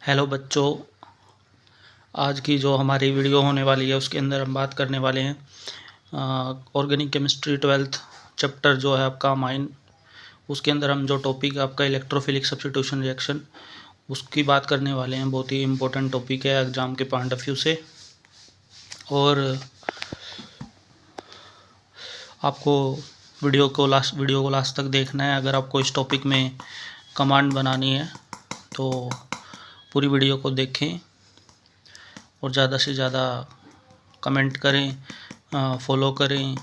Hello बच्चों, आज की जो हमारी वीडियो होने वाली है उसके अंदर हम बात करने वाले हैं ऑर्गेनिक केमिस्ट्री 12th चैप्टर जो है आपका अमाइन। उसके अंदर हम जो टॉपिक है आपका इलेक्ट्रोफिलिक सब्स्टिट्यूशन रिएक्शन उसकी बात करने वाले हैं। बहुत ही इम्पोर्टेंट टॉपिक है एग्ज़ाम के पॉइंट ऑफ व्यू से। और आपको वीडियो को लास्ट तक देखना है। अगर आपको इस टॉपिक में कमांड बनानी है तो पूरी वीडियो को देखें और ज़्यादा से ज़्यादा कमेंट करें, फॉलो करें।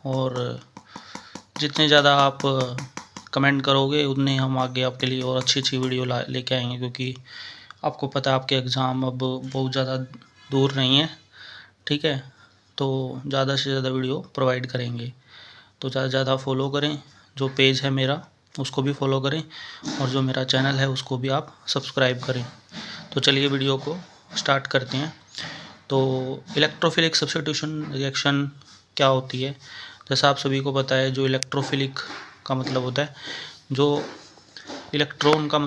और जितने ज़्यादा आप कमेंट करोगे उतने हम आगे आपके लिए और अच्छी अच्छी वीडियो लेके आएंगे, क्योंकि आपको पता है आपके एग्ज़ाम अब बहुत ज़्यादा दूर नहीं है। ठीक है, तो ज़्यादा से ज़्यादा वीडियो प्रोवाइड करेंगे। तो ज़्यादा से ज़्यादा फॉलो करें, जो पेज है मेरा उसको भी फॉलो करें और जो मेरा चैनल है उसको भी आप सब्सक्राइब करें। तो चलिए वीडियो को स्टार्ट करते हैं। तो इलेक्ट्रोफिलिक सब्स्टिट्यूशन रिएक्शन क्या होती है? जैसा आप सभी को पता है, जो इलेक्ट्रोफिलिक का मतलब होता है जो इलेक्ट्रो का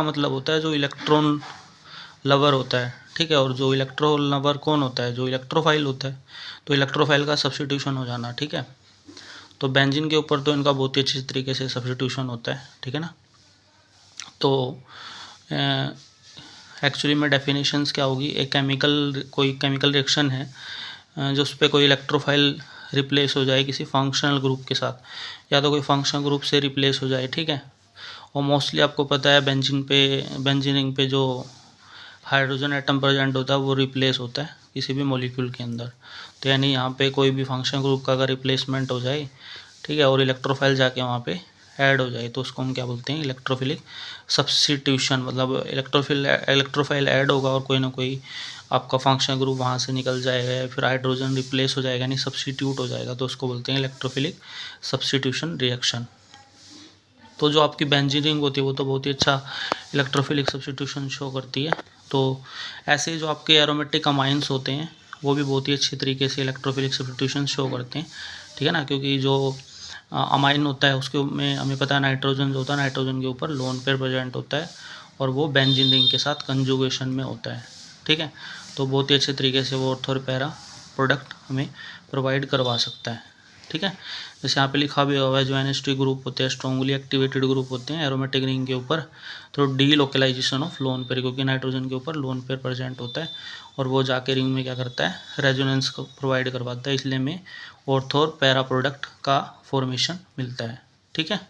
मतलब होता है जो इलेक्ट्रॉन लवर होता है। ठीक है, और जो इलेक्ट्रो लवर कौन होता है? जो इलेक्ट्रोफाइल होता है। तो इलेक्ट्रोफाइल का सब्स्टिट्यूशन हो जाना। ठीक है, तो बेंजीन के ऊपर तो इनका बहुत ही अच्छी तरीके से सब्स्टिट्यूशन होता है। ठीक है ना। तो एक्चुअली में डेफिनेशंस क्या होगी? एक कोई केमिकल रिएक्शन है जो उस पर कोई इलेक्ट्रोफाइल रिप्लेस हो जाए किसी फंक्शनल ग्रुप के साथ, या तो कोई फंक्शनल ग्रुप से रिप्लेस हो जाए। ठीक है, और मोस्टली आपको पता है बेंजीन पे जो हाइड्रोजन एटम प्रेजेंट होता है वो रिप्लेस होता है किसी भी मॉलिक्यूल के अंदर। तो यानी यहाँ पे कोई भी फंक्शनल ग्रुप का अगर रिप्लेसमेंट हो जाए, ठीक है, और इलेक्ट्रोफाइल जाके वहाँ पे ऐड हो जाए, तो उसको हम क्या बोलते हैं? Electrophilic substitution. मतलब इलेक्ट्रोफाइल ऐड होगा और कोई ना कोई आपका फंक्शनल ग्रुप वहाँ से निकल जाएगा या फिर हाइड्रोजन रिप्लेस हो जाएगा, यानी सब्स्टिट्यूट हो जाएगा, तो उसको बोलते हैं इलेक्ट्रोफिलिक सब्स्टिट्यूशन रिएक्शन। तो जो आपकी बेंजीन रिंग होती है वो तो बहुत ही अच्छा इलेक्ट्रोफिलिक सब्स्टिट्यूशन शो करती है। तो ऐसे जो आपके एरोमेटिक अमाइंस होते हैं वो भी बहुत ही अच्छी तरीके से इलेक्ट्रोफिलिक सब्स्टिट्यूशन शो करते हैं। ठीक है ना, क्योंकि जो अमाइन होता है उसके में हमें पता है नाइट्रोजन जो होता है, नाइट्रोजन के ऊपर लोन पेयर प्रेजेंट होता है और वो बेंजीन रिंग के साथ कंजुगेशन में होता है। ठीक है, तो बहुत ही अच्छे तरीके से वो ऑर्थो और पैरा प्रोडक्ट हमें प्रोवाइड करवा सकता है। ठीक है, जैसे यहाँ पे लिखा भी हुआ है जो NH2 ग्रुप होते हैं स्ट्रांगली एक्टिवेटेड ग्रुप होते हैं एरोमेटिक रिंग के ऊपर, तो delocalisation of lone pair, क्योंकि नाइट्रोजन के ऊपर लोन पेयर प्रेजेंट होता है और वो जाके रिंग में क्या करता है? रेजोनेंस को प्रोवाइड करवाता है, इसलिए हमें ऑर्थो और पैरा प्रोडक्ट का फॉर्मेशन मिलता है। ठीक है,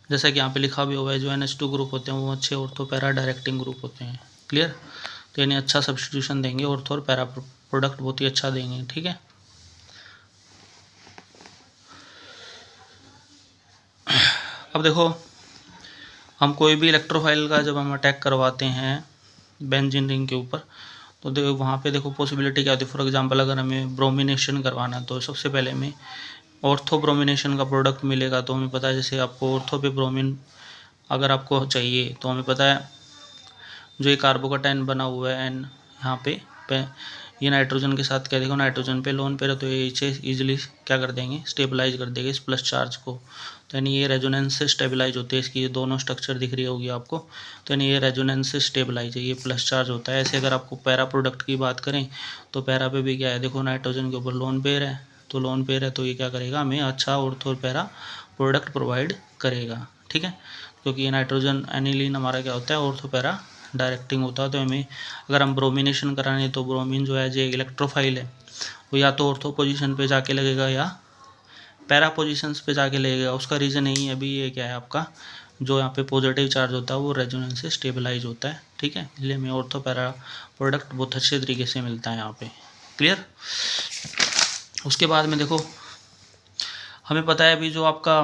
जैसा कि यहाँ पे लिखा भी हुआ है जो NH2 ग्रुप होते हैं वो अच्छे ऑर्थो पैरा डायरेक्टिंग ग्रुप होते हैं। क्लियर? तो यानी अच्छा सब्स्टिट्यूशन देंगे, ऑर्थो और पैरा प्रोडक्ट बहुत ही अच्छा देंगे। ठीक है, अब देखो, हम कोई भी इलेक्ट्रोफाइल का जब हम अटैक करवाते हैं बेंजीन रिंग के ऊपर, तो देखो वहाँ पे देखो पॉसिबिलिटी क्या होती है। फॉर एग्जांपल अगर हमें ब्रोमिनेशन करवाना है तो सबसे पहले हमें ऑर्थो ब्रोमिनेशन का प्रोडक्ट मिलेगा। तो हमें पता है जैसे आपको ऑर्थो पे ब्रोमीन अगर आपको चाहिए तो हमें पता है जो ये कार्बोकैटायन बना हुआ है एन, यहाँ पे ये नाइट्रोजन के साथ क्या देखो नाइट्रोजन पे लोन पे है, तो ये इसे ईजिली क्या कर देंगे? स्टेबलाइज कर देंगे इस प्लस चार्ज को। तो यानी ये रेजोनेंस से स्टेबलाइज होते हैं। इसकी ये दोनों स्ट्रक्चर दिख रही होगी आपको, तो यानी ये रेजोनेंस से स्टेबलाइज है, ये प्लस चार्ज होता है। ऐसे अगर आपको पैरा प्रोडक्ट की बात करें तो पैरा पे भी क्या है? देखो नाइट्रोजन के ऊपर लोन पेयर है, तो लोन पेयर है तो ये क्या करेगा? हमें अच्छा ऑर्थो और पैरा प्रोडक्ट प्रोवाइड करेगा। ठीक है, क्योंकि ये नाइट्रोजन एनिलीन हमारा क्या होता है? ऑर्थो पैरा डायरेक्टिंग होता है। तो हमें अगर हम ब्रोमिनेशन कराने तो ब्रोमीन जो है जो इलेक्ट्रोफाइल है वो या तो ऑर्थो पोजीशन पे जाके लगेगा या पैरा पोजीशंस पे जाके लगेगा। उसका रीज़न यही है अभी, ये क्या है आपका जो यहाँ पे पॉजिटिव चार्ज होता है वो रेजोनेंस से स्टेबलाइज होता है। ठीक है, इसलिए हमें ऑर्थो पैरा प्रोडक्ट बहुत अच्छे तरीके से मिलता है यहाँ पे। क्लियर? उसके बाद में देखो हमें पता है अभी जो आपका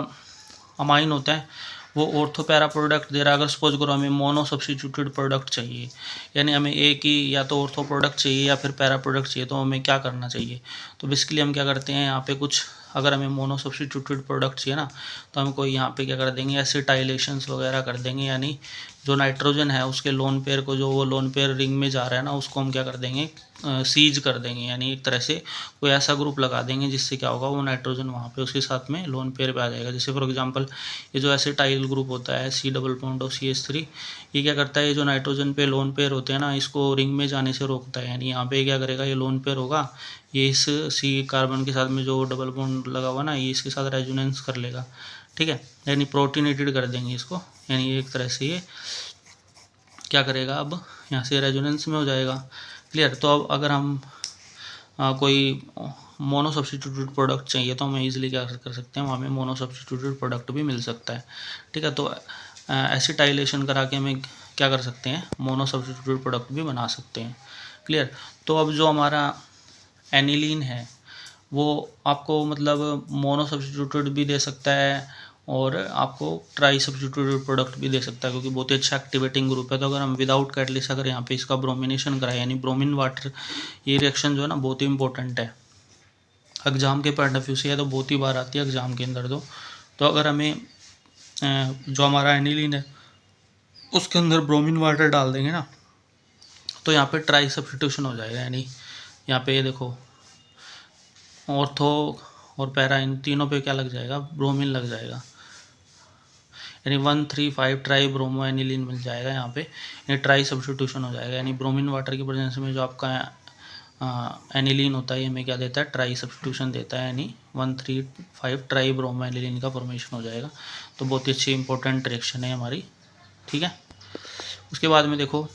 अमाइन होता है वो ऑर्थो पैरा प्रोडक्ट दे रहा है। अगर सपोज करो हमें मोनो सब्स्टिट्यूटेड प्रोडक्ट चाहिए, यानी हमें एक ही या तो ऑर्थो प्रोडक्ट चाहिए या फिर पैरा प्रोडक्ट चाहिए, तो हमें क्या करना चाहिए? तो बेसिकली हम क्या करते हैं यहाँ पे कुछ, अगर हमें मोनो सब्स्टिट्यूटेड प्रोडक्ट चाहिए ना तो हम कोई यहाँ पे क्या कर देंगे? एसिटाइलेशंस वगैरह कर देंगे, यानी जो नाइट्रोजन है उसके लोन पेयर को, जो वो लोन पेयर रिंग में जा रहा है ना, उसको हम क्या कर देंगे? सीज कर देंगे, यानी एक तरह से कोई ऐसा ग्रुप लगा देंगे जिससे क्या होगा, वो नाइट्रोजन वहाँ पे उसके साथ में लोन पेयर पे आ जाएगा। जैसे फॉर एग्जांपल ये जो एसिटाइल ग्रुप होता है C++CH3, ये क्या करता है, ये जो नाइट्रोजन पे लोन पेयर होते हैं ना, इसको रिंग में जाने से रोकता है। यानी यहाँ पे क्या करेगा, ये लोन पेयर होगा, ये इस C कार्बन के साथ में जो डबल बॉन्ड लगा हुआ ना, ये इसके साथ रेजोनेंस कर लेगा, ठीक है, यानी प्रोटीनेटेड कर देंगे इसको। यानी एक तरह से ये क्या करेगा, अब यहाँ से रेजोनेंस में हो जाएगा। क्लियर। तो अब अगर हम कोई मोनो सब्स्टिट्यूटेड प्रोडक्ट चाहिए तो हम इजीली क्या कर सकते हैं, हमें मोनो सब्स्टिट्यूटेड प्रोडक्ट भी मिल सकता है, ठीक है। तो एसिटाइलेशन करा के हमें क्या कर सकते हैं, मोनो सब्स्टिट्यूटेड प्रोडक्ट भी बना सकते हैं। क्लियर। तो अब जो हमारा एनिलीन है वो आपको मतलब मोनो सब्स्टिट्यूटेड भी दे सकता है और आपको ट्राई सब्स्टिट्यूटेड प्रोडक्ट भी दे सकता है, क्योंकि बहुत ही अच्छा एक्टिवेटिंग ग्रुप है। तो अगर हम विदाउट कैटलिस्ट अगर यहाँ पे इसका ब्रोमिनेशन कराए, यानी ब्रोमीन वाटर, ये रिएक्शन जो है ना बहुत ही इंपॉर्टेंट है एग्जाम के पॉइंट ऑफ व्यू से, या तो बहुत ही बार आती है एग्जाम के अंदर। तो अगर हमें जो हमारा एनिलीन है उसके अंदर ब्रोमीन वाटर डाल देंगे ना, तो यहाँ पे ट्राई सब्स्टिट्यूशन हो जाएगा। यानी यहाँ पे ये देखो ऑर्थो और पैरा, इन तीनों पे क्या लग जाएगा, ब्रोमीन लग जाएगा, यानी 1,3,5 ट्राई ब्रोमो एनिलीन मिल जाएगा यहाँ पे, यानी ट्राई सब्स्टिट्यूशन हो जाएगा। यानी ब्रोमीन वाटर की प्रेजेंस में जो आपका एनिलीन होता है, ये हमें क्या देता है, ट्राई सब्स्टिट्यूशन देता है, यानी 1,3,5 ट्राई ब्रोमो एनिलीन का फॉर्मेशन हो जाएगा। तो बहुत ही अच्छी इंपॉर्टेंट रिएक्शन है हमारी, ठीक है। उसके बाद में देखो,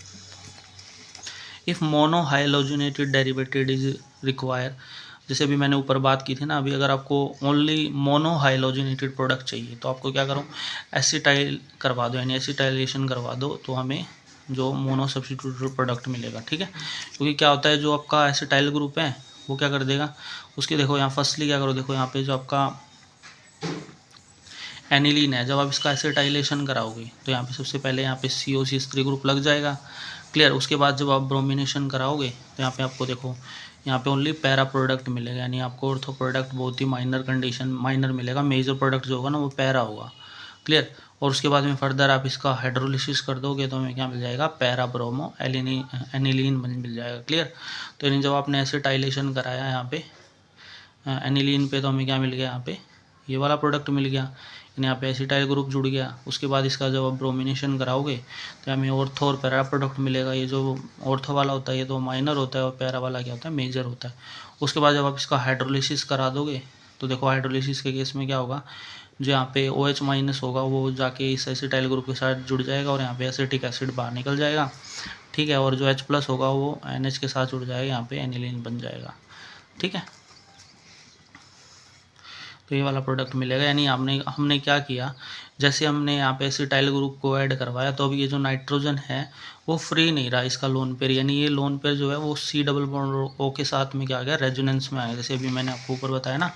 if mono halogenated derivated is require, जैसे अभी मैंने ऊपर बात की थी ना, अभी अगर आपको ओनली मोनो हाइलोजनेटेड प्रोडक्ट चाहिए तो आपको क्या करो, एसिटाइल करवा दो, यानी एसिटाइलेशन करवा दो, तो हमें जो मोनो सब्स्टिट्यूटेड प्रोडक्ट मिलेगा, ठीक है। क्योंकि क्या होता है, जो आपका एसिटाइल ग्रुप है वो क्या कर देगा, उसके देखो यहाँ फर्स्टली क्या करो, देखो यहाँ पे जो आपका एनिलीन है, जब आप इसका एसिटाइलेशन कराओगे तो यहाँ पे सबसे पहले यहाँ पे COCH3 ग्रुप लग जाएगा। क्लियर। उसके बाद जब आप ब्रोमिनेशन कराओगे तो यहाँ पे आपको देखो, यहाँ पे ओनली पैरा प्रोडक्ट मिलेगा, यानी आपको ऑर्थो प्रोडक्ट बहुत ही माइनर मिलेगा, मेजर प्रोडक्ट जो होगा ना वो पैरा होगा। क्लियर। और उसके बाद में फर्दर आप इसका हाइड्रोलिसिस कर दोगे तो हमें क्या मिल जाएगा, पैरा ब्रोमो एनिलीन मिल जाएगा। क्लियर। तो यानी जब आपने एसिटाइलेशन कराया यहाँ पे एनिलीन पे, तो हमें क्या मिल गया, यहाँ पे ये वाला प्रोडक्ट मिल गया, यानी यहाँ पे एसिटाइल ग्रुप जुड़ गया। उसके बाद इसका जब आप ब्रोमिनेशन कराओगे तो हमें ऑर्थो और पैरा प्रोडक्ट मिलेगा। ये जो ऑर्थो वाला होता है ये तो माइनर होता है, और पैरा वाला क्या होता है, मेजर होता है। उसके बाद जब आप इसका हाइड्रोलिसिस करा दोगे तो देखो हाइड्रोलिसिस के केस में क्या होगा, जो यहाँ पे OH- होगा वो जाके इस एसिटाइल ग्रुप के साथ जुड़ जाएगा और यहाँ पे एसिटिक एसिड बाहर निकल जाएगा, ठीक है। और जो H+ होगा वो NH के साथ जुड़ जाएगा, यहाँ पे एनिलीन बन जाएगा, ठीक है। तो ये वाला प्रोडक्ट मिलेगा। यानी हमने क्या किया, जैसे हमने यहाँ पे एसिटाइल ग्रुप को ऐड करवाया, तो अब ये जो नाइट्रोजन है वो फ्री नहीं रहा इसका लोन पेयर, यानी ये लोन पेयर जो है वो C++O के साथ में क्या आ गया, रेजोनेंस में आया। जैसे अभी मैंने आपको ऊपर बताया ना,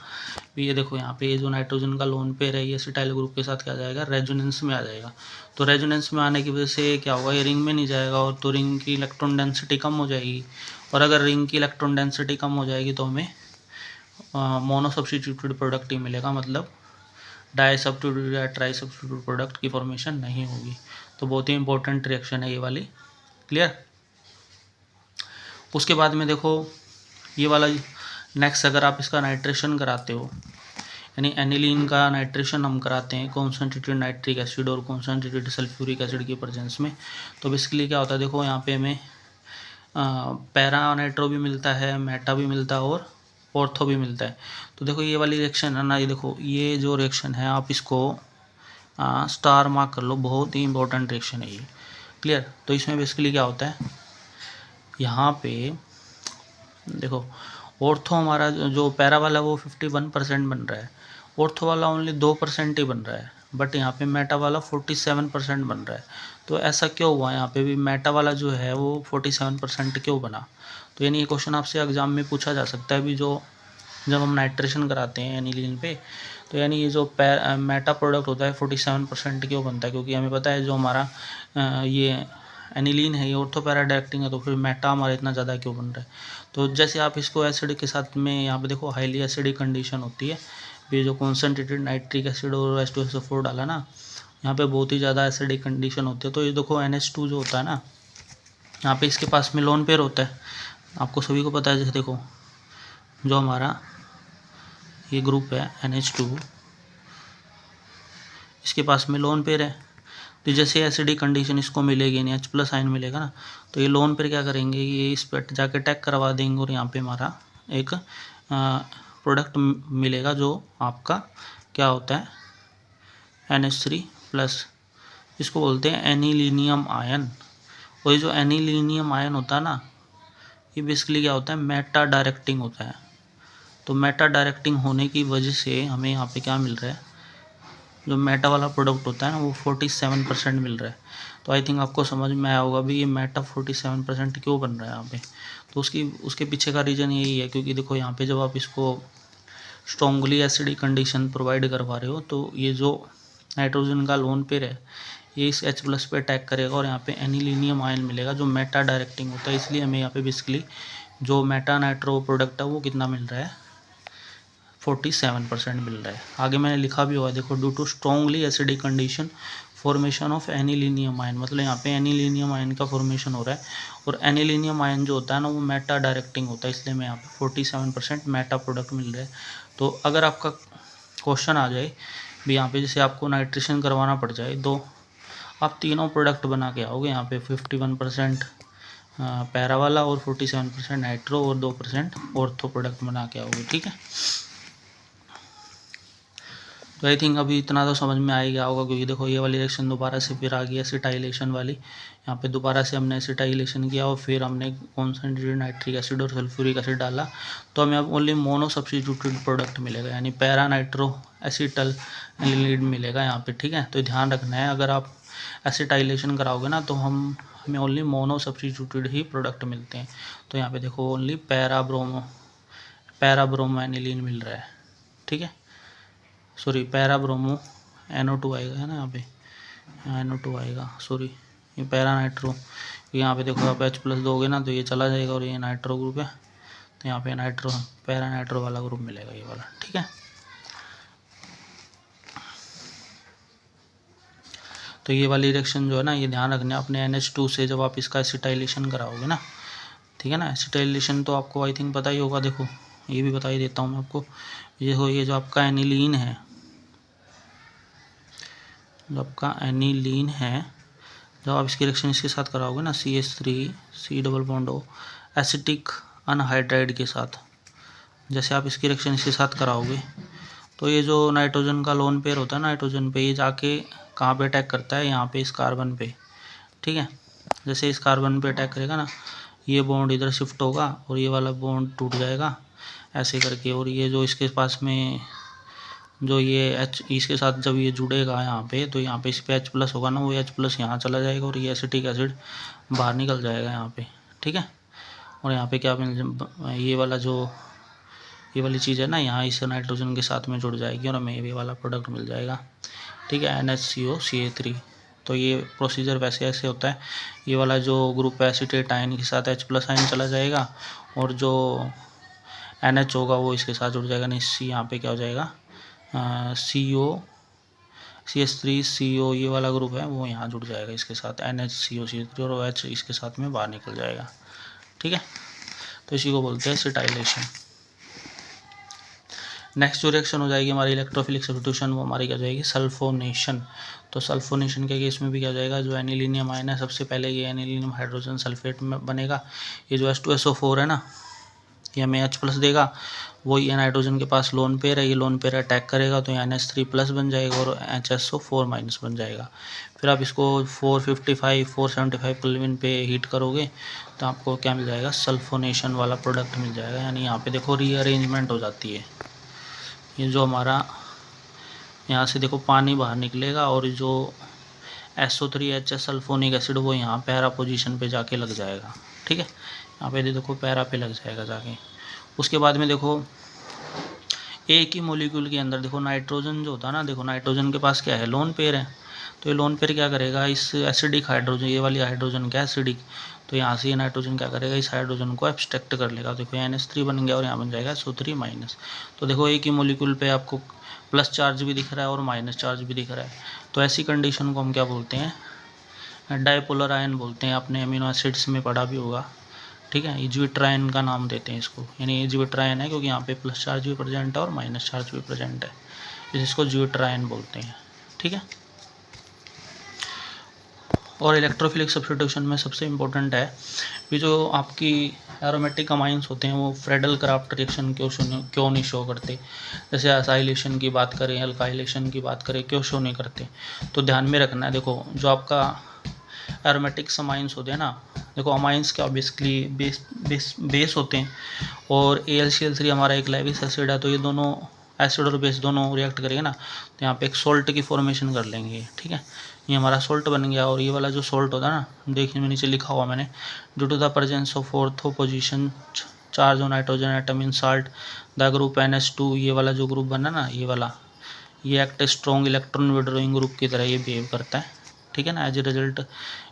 भी ये देखो यहाँ पे ये जो नाइट्रोजन का लोन पेयर है ये एसिटाइल ग्रुप के साथ क्या आ जाएगा, रेजोनेंस में आ जाएगा। तो रेजोनेंस में आने की वजह से क्या होगा, ये रिंग में नहीं जाएगा, और तो रिंग की इलेक्ट्रॉन डेंसिटी कम हो जाएगी, और अगर रिंग की इलेक्ट्रॉन डेंसिटी कम हो जाएगी तो हमें मोनो सब्स्टिट्यूटेड प्रोडक्ट ही मिलेगा, मतलब डाई सब्स्टिट्यूटेड या ट्राई सब्स्टिट्यूटेड प्रोडक्ट की फॉर्मेशन नहीं होगी। तो बहुत ही इंपॉर्टेंट रिएक्शन है ये वाली। क्लियर। उसके बाद में देखो ये वाला नेक्स्ट, अगर आप इसका नाइट्रेशन कराते हो, यानी एनिलीन का नाइट्रेशन हम कराते हैं कॉन्सनट्रेटेड नाइट्रिक एसिड और कॉन्सनट्रेटेड सल्फ्यूरिक एसिड की प्रेजेंस में, तो बेसिकली क्या होता है, देखो यहाँ पे हमें पैरा नाइट्रो भी मिलता है, मेटा भी मिलता है और ऑर्थो भी मिलता है। तो देखो ये वाली रिएक्शन है ना, ये देखो ये जो रिएक्शन है आप इसको स्टार मार्क कर लो, बहुत ही इंपॉर्टेंट रिएक्शन है ये। क्लियर। तो इसमें बेसिकली क्या होता है, यहाँ पे देखो ऑर्थो हमारा जो पैरा वाला वो 51% बन रहा है, ऑर्थो वाला ओनली 2% ही बन रहा है, बट यहाँ पे मेटा वाला 47% बन रहा है। तो ऐसा क्यों हुआ, यहाँ पे भी मेटा वाला जो है वो 47% क्यों बना। तो यानी ये क्वेश्चन आपसे एग्जाम में पूछा जा सकता है, भी जो जब हम नाइट्रेशन कराते हैं एनिलीन पे, तो यानी ये जो मेटा प्रोडक्ट होता है 47% क्यों बनता है, क्योंकि हमें पता है जो हमारा ये एनिलीन है ये ऑर्थो पैरा डायरेक्टिंग है, तो फिर मेटा हमारा इतना ज़्यादा क्यों बन रहा है। तो जैसे आप इसको एसिड के साथ में यहाँ पे देखो हाईली एसिडिक कंडीशन होती है, ये जो कॉन्सनट्रेटेड नाइट्रिक एसिड और H2SO4 डाला ना, यहाँ पे बहुत ही ज़्यादा एसिडिक कंडीशन होती है। तो ये देखो NH2 जो होता है ना, यहाँ पे इसके पास में लोन पेयर होता है, आपको सभी को पता है, जैसे देखो जो हमारा ये ग्रुप है NH2, इसके पास में लोन पेयर है, तो जैसे एसिडिक कंडीशन इसको मिलेगी नहीं, H+ आयन मिलेगा ना, तो ये लोन पेयर क्या करेंगे, ये इस पर जाके अटैक करवा देंगे और यहाँ पे हमारा एक प्रोडक्ट मिलेगा जो आपका क्या होता है NH3+, इसको बोलते हैं एनिलीनियम आयन। और ये जो एनिलीनियम आयन होता है ना, ये बेसिकली क्या होता है, मेटा डायरेक्टिंग होता है। तो मेटा डायरेक्टिंग होने की वजह से हमें यहाँ पे क्या मिल रहा है, जो मेटा वाला प्रोडक्ट होता है ना, वो 47% मिल रहा है। तो आई थिंक आपको समझ में आया होगा भी ये मेटा 47% क्यों बन रहा है यहाँ पे। तो उसके पीछे का रीज़न यही है, क्योंकि देखो यहाँ पे जब आप इसको स्ट्रॉन्गली एसिडिक कंडीशन प्रोवाइड करवा रहे हो, तो ये जो नाइट्रोजन का लोन पेयर है ये इस H+ पे अटैक करेगा और यहाँ पे एनिलीनियम आयन मिलेगा जो मेटा डायरेक्टिंग होता है। इसलिए हमें यहाँ पे बेसिकली जो मेटा नाइट्रो प्रोडक्ट है वो कितना मिल रहा है, 47% मिल रहा है। आगे मैंने लिखा भी हुआ है, देखो, due to strongly acidic condition formation of anilinium ion, मतलब यहाँ पे एनिलीनियम आयन का फॉर्मेशन हो रहा है। और एनिलीनियम आयन जो होता है ना, वो मेटा डायरेक्टिंग होता है, इसलिए मैं यहाँ पे 47% मेटा प्रोडक्ट मिल रहा है। तो अगर आपका क्वेश्चन आ जाए भी यहाँ पे, जैसे आपको नाइट्रेशन करवाना पड़ जाए, तो आप तीनों प्रोडक्ट बना के आओगे यहाँ पे, 51% पैरा वाला और 47% नाइट्रो और 2% ऑर्थो प्रोडक्ट बना के आओगे, ठीक है। तो आई थिंक अभी इतना तो समझ में आ ही गया होगा, क्योंकि देखो ये वाली रिएक्शन दोबारा से फिर आ गई एसिटाइलेशन वाली। यहाँ पे दोबारा से हमने एसिटाइलेशन किया और फिर हमने कॉन्सेंट्रेटेड नाइट्रिक एसिड और सल्फ्यूरिक एसिड डाला, तो हमें अब ओनली मोनो सब्स्टिट्यूटेड प्रोडक्ट मिलेगा, यानी पैरा नाइट्रो एसिटल एनिलीन मिलेगा यहाँ पे, ठीक है। तो ध्यान रखना है, अगर आप एसिटाइलेशन कराओगे ना, तो हमें ओनली मोनो सब्स्टिट्यूटेड ही प्रोडक्ट मिलते हैं। तो यहाँ पे देखो ओनली पैरा ब्रोमो एनिलीन मिल रहा है, ठीक है। सॉरी, पैरा ब्रोमो NO2 आएगा, है ना, यहाँ पे NO2 आएगा, सॉरी, ये पैरा नाइट्रो। यहाँ पे देखो आप H+ दोगे ना, तो ये चला जाएगा और ये नाइट्रो ग्रुप है, तो यहाँ पे नाइट्रो पैरा नाइट्रो वाला ग्रुप मिलेगा, ये वाला, ठीक है। तो ये वाली रिएक्शन जो है ना, ये ध्यान रखना अपने NH2 से जब आप इसका एसिटाइलेशन कराओगे ना, ठीक है ना। एसिटाइलेशन तो आपको आई थिंक पता ही होगा, देखो ये भी बता ही देता हूँ मैं आपको। ये जो आपका एनिलीन है, जो आपका एनिलीन है, जब आप इसकी रिएक्शन इसके साथ कराओगे ना, CH3 double bond O acetic anhydride के साथ, जैसे आप इसकी रिएक्शन इसके साथ कराओगे, तो ये जो नाइट्रोजन का लोन पेयर होता है नाइट्रोजन पे, ये जाके कहाँ पे अटैक करता है, यहाँ पे इस कार्बन पे, ठीक है। जैसे इस कार्बन पे अटैक करेगा ना, ये बॉन्ड इधर शिफ्ट होगा और ये वाला बॉन्ड टूट जाएगा ऐसे करके, और ये जो इसके पास में जो ये इसके साथ जब ये जुड़ेगा यहाँ पे, तो यहाँ पे इस पे H+ होगा ना, वो H+ यहाँ चला जाएगा और ये एसिटिक एसिड बाहर निकल जाएगा यहाँ पे, ठीक है। और यहाँ पे क्या ये वाली चीज़ है ना, यहाँ इस नाइट्रोजन के साथ में जुड़ जाएगी और हमें ये वाला प्रोडक्ट मिल जाएगा, ठीक है, NHCO तो ये प्रोसीजर वैसे ऐसे होता है। ये वाला जो ग्रुप है एसीटेट आयन के साथ H+ आयन चला जाएगा और जो NH होगा वो इसके साथ जुड़ जाएगा, नहीं यहाँ पे क्या हो जाएगा, CH3CO ये वाला ग्रुप है वो यहाँ जुड़ जाएगा इसके साथ NHCO और OH इसके साथ में बाहर निकल जाएगा, ठीक है। तो इसी को बोलते हैं एसिटाइलेशन। नेक्स्ट जो रिएक्शन हो जाएगी हमारी इलेक्ट्रोफिलिक सब्स्टिट्यूशन, वो हमारी क्या हो जाएगी, सल्फोनेशन। तो सल्फोनेशन के केस में भी क्या हो जाएगा, जो एनिलीनियम आयन है, सबसे पहले ये एनिलीनियम हाइड्रोजन सल्फेट में बनेगा। ये जो H2SO4 है ना, ये हमें H+ देगा, वही ये नाइट्रोजन के पास लोन पेयर है, ये लोन पेयर अटैक करेगा तो यहाँ NH3+ बन जाएगा और HSO4- बन जाएगा। फिर आप इसको 475 केल्विन पे हीट करोगे तो आपको क्या मिल जाएगा, सल्फोनेशन वाला प्रोडक्ट मिल जाएगा। यानी यहाँ पे देखो रीअरेंजमेंट हो जाती है, ये जो हमारा यहाँ से देखो पानी बाहर निकलेगा और जो SO3H सल्फोनिक एसिड वो यहाँ पैरा पोजीशन पे जाके लग जाएगा, ठीक है। यहाँ पे देखो पैरा पे लग जाएगा जाके। उसके बाद में देखो एक ही मॉलिक्यूल के अंदर देखो नाइट्रोजन जो होता है ना, देखो नाइट्रोजन के पास क्या है, लोन पेयर है। तो ये लोन पेयर क्या करेगा, इस एसिडिक हाइड्रोजन, ये वाली हाइड्रोजन क्या एसिडिक, तो यहाँ से ये नाइट्रोजन क्या करेगा, इस हाइड्रोजन को एब्स्ट्रैक्ट कर लेगा। देखो NH3 बन गया और यहाँ बन जाएगा SO3-। तो देखो एक ही मॉलिक्यूल पे आपको प्लस चार्ज भी दिख रहा है और माइनस चार्ज भी दिख रहा है। तो ऐसी कंडीशन को हम क्या बोलते हैं, डाइपोलर आयन बोलते हैं। आपने अमीनो एसिड्स में पढ़ा भी होगा, ठीक है। इज्विट्राइन का नाम देते हैं इसको, यानी इज्विट्राइन है क्योंकि यहाँ पे प्लस चार्ज भी प्रेजेंट है और माइनस चार्ज भी प्रेजेंट है, इसको ज्विट्राइन बोलते हैं। ठीक है। और इलेक्ट्रोफिलिक सब्स्टिट्यूशन में सबसे इम्पोर्टेंट है कि जो आपकी एरोमेटिक अमाइंस होते हैं वो फ्रेडल क्राफ्ट रिएक्शन क्यों नहीं शो करते। जैसे असाइलेशन की बात करें, अल्काइलेशन की बात करें, क्यों शो नहीं करते। तो ध्यान में रखना है, देखो जो आपका एरोमेटिक्स अमाइंस होते हैं ना, देखो अमाइंस क्या बेसिकली बेस होते हैं, और AlCl3 हमारा एक लैविस एसिड है, तो ये दोनों एसिड और बेस दोनों रिएक्ट करेंगे ना, तो यहाँ पे एक सोल्ट की फॉर्मेशन कर लेंगे। ठीक है, ये हमारा सोल्ट बन गया। और ये वाला जो सोल्ट होता है ना, देखिए मैं नीचे लिखा हुआ मैंने, due to the presence of ortho position charge on nitrogen atom in salt the group NH2, ये वाला जो ग्रुप बना ना, ये वाला, ये act strong electron withdrawing group की तरह ये बिहेव करता है। ठीक है ना। एज ए रिजल्ट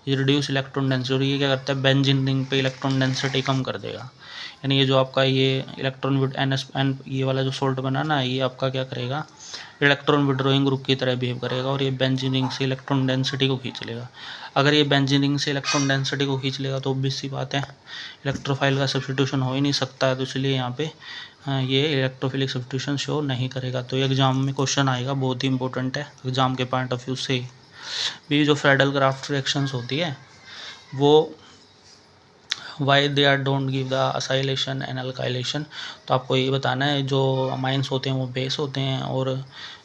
ये रिड्यूस इलेक्ट्रॉन डेंसिटी, और ये क्या करता है, बेंजीन रिंग पे इलेक्ट्रॉन डेंसिटी कम कर देगा। यानी ये जो आपका ये इलेक्ट्रॉन NS ये वाला जो सोल्ट बना ना, ये आपका क्या करेगा, इलेक्ट्रॉन विड्रॉइंग ग्रुप की तरह बिहेव करेगा, और ये बेंजीन रिंग से इलेक्ट्रॉन डेंसिटी को खींच लेगा। अगर ये बेंजीन रिंग से इलेक्ट्रॉन डेंसिटी को खींच लेगा तो ऑब्वियस सी बात है इलेक्ट्रोफाइल का सब्स्टिट्यूशन हो ही नहीं सकता है, तो इसलिए यहाँ पे ये इलेक्ट्रोफिलिक सब्स्टिट्यूशन शो नहीं करेगा। तो ये एग्जाम में क्वेश्चन आएगा, बहुत ही इंपॉर्टेंट है एग्जाम के पॉइंट ऑफ व्यू से। भी जो फ्रेडल क्राफ्ट रिएक्शंस होती है वो why they are don't give the acylation and alkylation, तो आपको ये बताना है जो अमाइंस होते हैं वो बेस होते हैं, और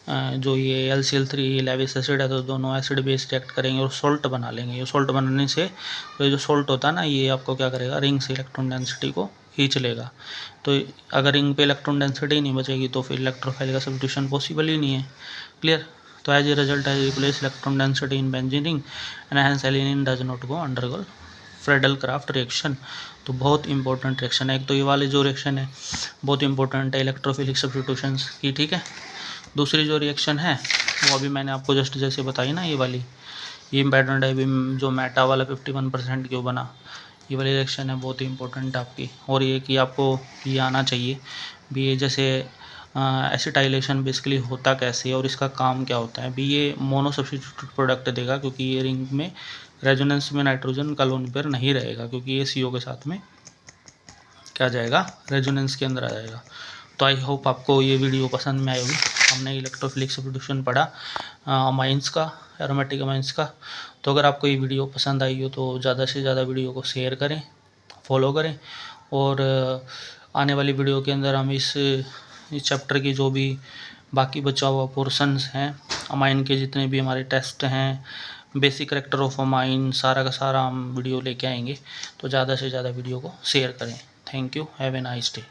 जो ये LCl3 लैविस एसिड है, तो दोनों एसिड बेस रिएक्ट करेंगे और सोल्ट बना लेंगे। ये सोल्ट बनाने से तो जो सोल्ट होता है ना, ये आपको क्या करेगा, रिंग से इलेक्ट्रॉन डेंसिटी को खींच लेगा। तो अगर रिंग पे इलेक्ट्रॉन डेंसिटी नहीं बचेगी तो फिर इलेक्ट्रोफाइल का सब्स्टिट्यूशन पॉसिबल ही नहीं है। क्लियर। तो as a result as replace electron density in benzene ring and hence aniline does not go undergo Friedel Crafts reaction. तो बहुत इंपॉर्टेंट रिएक्शन है। एक तो ये वाले जो रिएक्शन है बहुत इंपॉर्टेंट है इलेक्ट्रोफिलिक सब्स्टिट्यूशंस की। ठीक है। दूसरी जो रिएक्शन है वो अभी मैंने आपको जस्ट जैसे बताई ना, ये वाली, ये इम्पैक्टेंट है जो मेटा वाला 51% क्यों बना, ये वाली रिएक्शन है बहुत ही इंपॉर्टेंट आपकी। और ये कि आपको ये आना चाहिए भी, ये जैसे एसिटाइलेशन बेसिकली होता कैसे और इसका काम क्या होता है भी। ये मोनो सब्स्टिट्यूट प्रोडक्ट देगा क्योंकि ये रिंग में रेजोनेंस में नाइट्रोजन का लोन पेयर नहीं रहेगा, क्योंकि ये CO के साथ में क्या जाएगा, रेजोनेंस के अंदर आ जाएगा। तो आई होप आपको ये वीडियो पसंद में आई होगी। हमने इलेक्ट्रोफिलिक सब्स्टिट्यूशन पढ़ा अमाइंस का, एरोमेटिक अमाइंस का। तो अगर आपको ये वीडियो पसंद आई हो तो ज़्यादा से ज़्यादा वीडियो को शेयर करें, फॉलो करें, और आने वाली वीडियो के अंदर हम इस चैप्टर की जो भी बाकी बचा हुआ पोर्शंस हैं, अमाइन के जितने भी हमारे टेस्ट हैं, बेसिक करैक्टर ऑफ अमाइन, सारा का सारा हम वीडियो लेके आएंगे। तो ज़्यादा से ज़्यादा वीडियो को शेयर करें। Thank you, have a nice day.